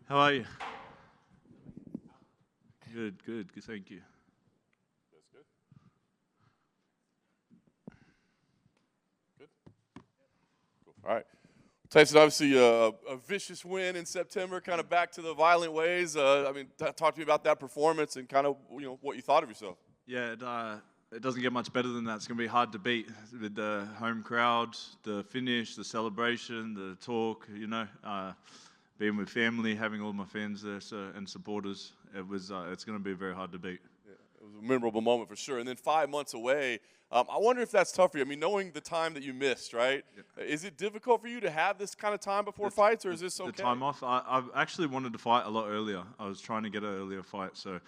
How are you? Good, good. Thank you. That's good. Good. Cool. All right. Tyson, obviously a vicious win in September, kind of back to the violent ways. Talk to me about that performance and kind of what you thought of yourself. Yeah, it doesn't get much better than that. It's going to be hard to beat with the home crowd, the finish, the celebration, the talk, being with family, having all my fans there and supporters. It's going to be very hard to beat. Yeah, it was a memorable moment for sure. And then 5 months away, I wonder if that's tough for you. I mean, knowing the time that you missed, right? Yeah. Is it difficult for you to have this kind of time before fights, or is this okay? The time off, I actually wanted to fight a lot earlier. I was trying to get an earlier fight, so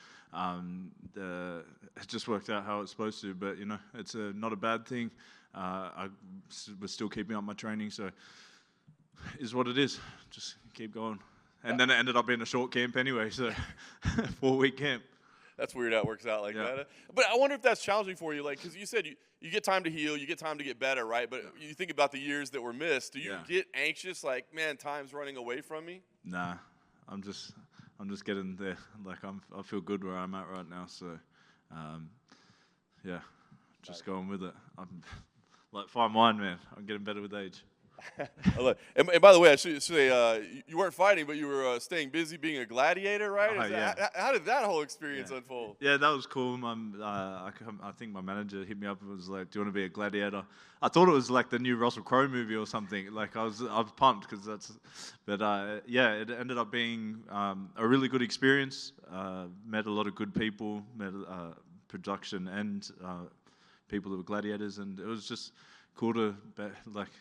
it just worked out how it's supposed to. But, it's not a bad thing. I was still keeping up my training, so is what it is. Just keep going. And then it ended up being a short camp anyway, so 4-week camp. That's weird how it works out like that. But I wonder if that's challenging for you, because you said you get time to heal, you get time to get better, right? But you think about the years that were missed. Do you get anxious, like, man, time's running away from me? Nah, I'm just getting there. Like I feel good where I'm at right now. So, just going with it. I'm like fine wine, man. I'm getting better with age. And by the way, I should say you weren't fighting, but you were staying busy being a gladiator, right? How did that whole experience unfold? Yeah, that was cool. I think my manager hit me up and was like, "Do you want to be a gladiator?" I thought it was like the new Russell Crowe movie or something. Like I was pumped because it ended up being a really good experience. Met a lot of good people, met production and people that were gladiators, and it was just cool to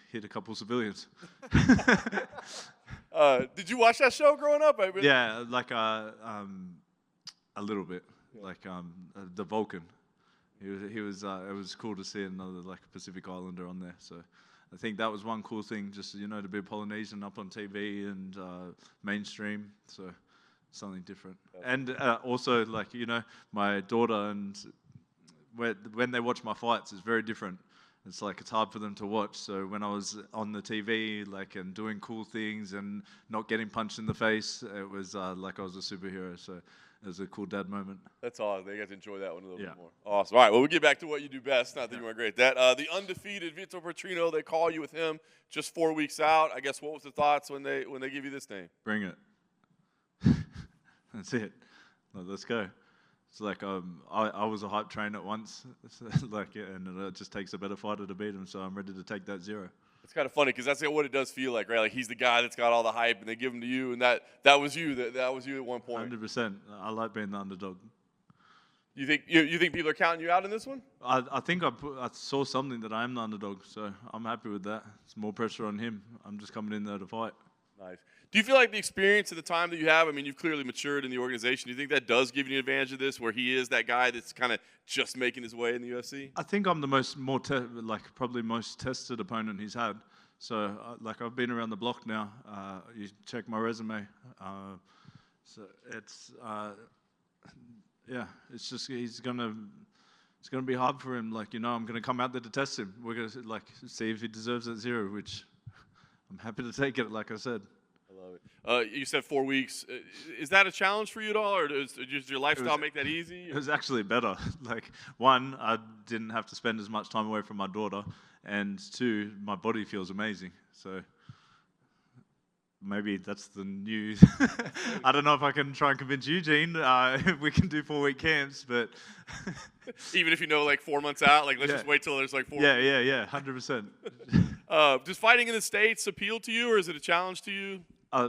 hit a couple civilians. Did you watch that show growing up? Yeah, a little bit. Yeah. The Vulcan. He was. It was cool to see another Pacific Islander on there. So I think that was one cool thing, just to be Polynesian up on TV and mainstream. So something different. And also my daughter and when they watch my fights, it's very different. It's hard for them to watch. So when I was on the TV, and doing cool things and not getting punched in the face, it was like I was a superhero. So it was a cool dad moment. That's awesome. They got to enjoy that one a little bit more. Awesome. All right. Well, we'll get back to what you do best. Not that you weren't great at that. The undefeated Vitor Petrino, they call you with him just 4 weeks out. I guess what was the thoughts when they give you this name? Bring it. That's it. Let's go. It's like I was a hype train at once, and it just takes a better fighter to beat him. So I'm ready to take that 0. It's kind of funny because that's what it does feel like, right? Like he's the guy that's got all the hype, and they give him to you, and that was you. That was you at one point. 100%. I like being the underdog. You think people are counting you out in this one? I think I saw something that I am the underdog, so I'm happy with that. It's more pressure on him. I'm just coming in there to fight. Nice. Do you feel like the experience at the time that you have, I mean, you've clearly matured in the organization. Do you think that does give you an advantage of this, where he is that guy that's kind of just making his way in the UFC? I think I'm the probably most tested opponent he's had. So, I've been around the block now. You check my resume. So it's, it's just it's gonna be hard for him. I'm gonna come out there to test him. We're gonna see if he deserves that 0, which I'm happy to take it. Like I said. I love it. You said 4 weeks. Is that a challenge for you at all, or does your lifestyle make that easy? It was actually better. One, I didn't have to spend as much time away from my daughter, and 2, my body feels amazing. So maybe that's the new. I don't know if I can try and convince Eugene. We can do 4-week camps, but even if 4 months out, let's just wait till there's 4 weeks. Yeah, 100%. Does fighting in the States appeal to you, or is it a challenge to you?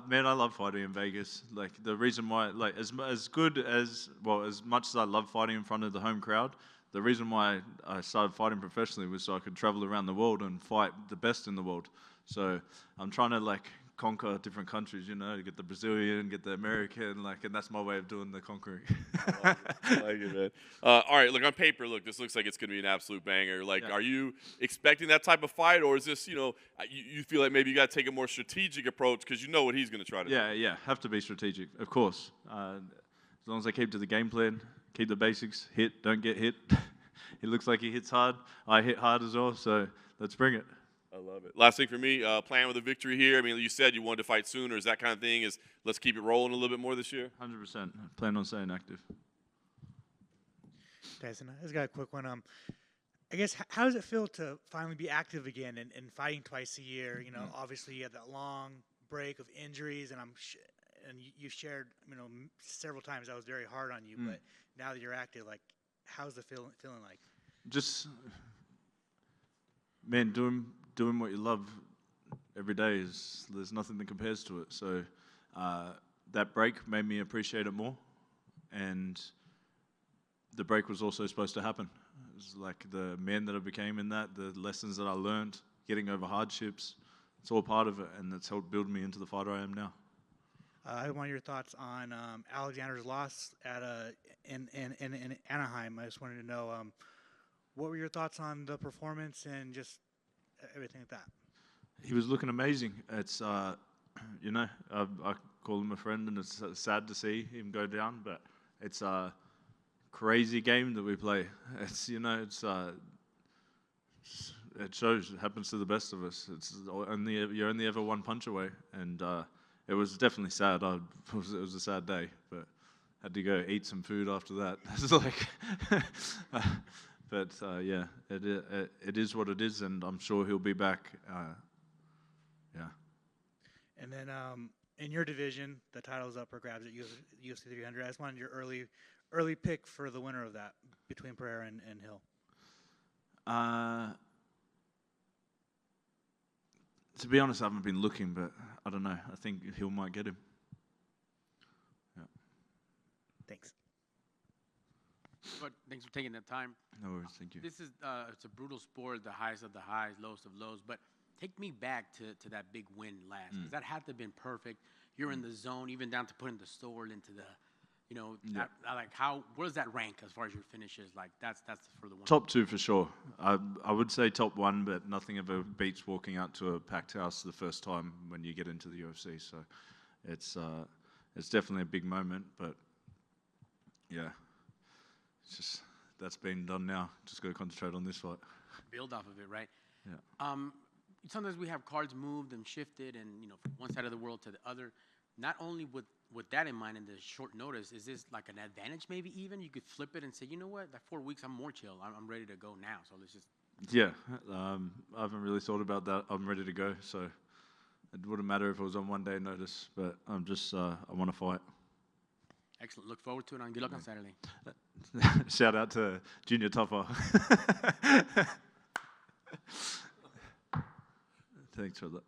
Man, I love fighting in Vegas. The reason why, as much as I love fighting in front of the home crowd, the reason why I started fighting professionally was so I could travel around the world and fight the best in the world. So I'm trying to conquer different countries, get the Brazilian, get the American, and that's my way of doing the conquering. I like it, man. All right, look, on paper, this looks like it's going to be an absolute banger. Are you expecting that type of fight, or is this, you feel like maybe you got to take a more strategic approach because you know what he's going to try to do? Yeah, have to be strategic, of course. As long as I keep to the game plan, keep the basics, hit, don't get hit. He looks like he hits hard. I hit hard as well, so let's bring it. I love it. Last thing for me, playing with a victory here. I mean, you said you wanted to fight sooner. Is that kind of thing? Is let's keep it rolling a little bit more this year? 100%. Plan on staying active. Tyson, I just got a quick one. I guess how does it feel to finally be active again and fighting twice a year? You know, obviously you had that long break of injuries, and you shared, you know, several times that was very hard on you. But now that you're active, like, how's the feeling like? Just, man, doing what you love every day there's nothing that compares to it. So that break made me appreciate it more, and the break was also supposed to happen. It was like the man that I became in that, the lessons that I learned, getting over hardships. It's all part of it, and it's helped build me into the fighter I am now. I want your thoughts on Alexander's loss at in Anaheim. I just wanted to know what were your thoughts on the performance and just everything like that. He was looking amazing. It's you know, I call him a friend, and it's sad to see him go down, but it's a crazy game that we play. It's, you know, it shows. It happens to the best of us. You're only ever one punch away, and it was definitely sad. It was a sad day, but had to go eat some food after that. It's like, but yeah, it is what it is, and I'm sure he'll be back. Yeah. And then in your division, the title's up for grabs at UFC 300. I just wanted your early pick for the winner of that between Pereira and Hill. To be honest, I haven't been looking, but I don't know. I think Hill might get him. Yeah. Thanks. But thanks for taking the time. No worries, thank you. This is it's a brutal sport, the highest of the highs, lowest of lows. But take me back to that big win last, because that had to have been perfect. You're in the zone, even down to putting the sword into the, you know, where does that rank as far as your finishes? Like that's for the one. Top 2 for sure. I would say top 1, but nothing ever beats walking out to a packed house the first time when you get into the UFC. So it's definitely a big moment, but yeah, it's just that's been done now. Just got to concentrate on this fight. Build off of it, right? Yeah. Sometimes we have cards moved and shifted, and you know, from one side of the world to the other. Not only with that in mind and the short notice, is this like an advantage? Maybe even you could flip it and say, you know what, that 4 weeks I'm more chill. I'm ready to go now. So let's just. Yeah, I haven't really thought about that. I'm ready to go. So it wouldn't matter if it was on 1 day notice, but I'm just I want to fight. Excellent. Look forward to it, and good luck on Saturday. Shout out to Junior Topper. Thanks for that.